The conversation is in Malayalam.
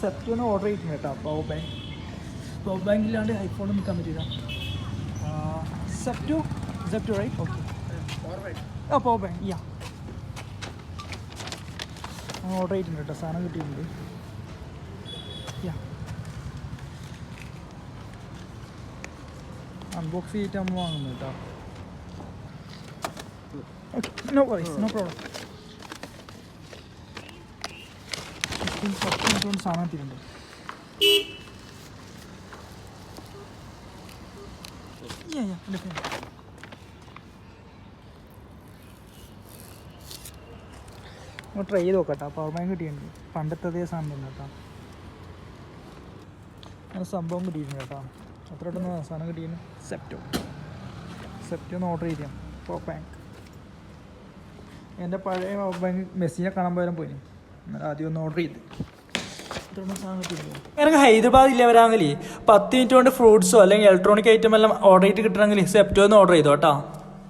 സെപ്റ്റോന്ന് ഓർഡർ ചെയ്തിട്ടുണ്ട് കേട്ടോ. പവർ ബാങ്ക് ഇല്ലാണ്ട് ഐഫോൺ നിൽക്കാൻ പറ്റില്ല. Zepto right. Okay. Power bank order ചെയ്തിട്ടുണ്ട് കേട്ടോ. സാധനം കിട്ടിയിട്ടുണ്ട്. അൺബോക്സ് ചെയ്തിട്ട് നമ്മൾ വാങ്ങുന്നത് കേട്ടോ. Okay, no problem. 10 മിനിറ്റ് കൊണ്ട് സാധനം എത്തിയിട്ടുണ്ട്. ട്രൈ ചെയ്ത് നോക്കട്ടോ. പവർ ബാങ്ക് കിട്ടിയിട്ടുണ്ട്. പണ്ടത്തെ അതേ സാധനം തന്നെ കേട്ടോ. അങ്ങനെ സംഭവം കിട്ടിയിട്ടുണ്ട് കേട്ടോ. അത്ര പെട്ടെന്ന് സാധനം കിട്ടിയിരുന്നു. സെപ്റ്റോ ഒന്ന് ഓർഡർ ചെയ്താൽ പവർ ബാങ്ക്. എൻ്റെ പഴയ പവർ ബാങ്ക് മെസ്സിനെ കാണാൻ പോയാലും പോയി. എന്നാൽ ആദ്യം ഒന്ന് ഓർഡർ ചെയ്ത് എനിക്ക് ഹൈദരാബാദ് ഇല്ലവരാണെങ്കിൽ 10 മിനിറ്റ് കൊണ്ട് ഫ്രൂട്ട്സോ അല്ലെങ്കിൽ ഇലക്ട്രോണിക് ഐറ്റം എല്ലാം ഓർഡർ ചെയ്തിട്ട് കിട്ടണമെങ്കിൽ സെപ്റ്റോ ഒന്ന് ഓർഡർ ചെയ്തോ കേട്ടോ.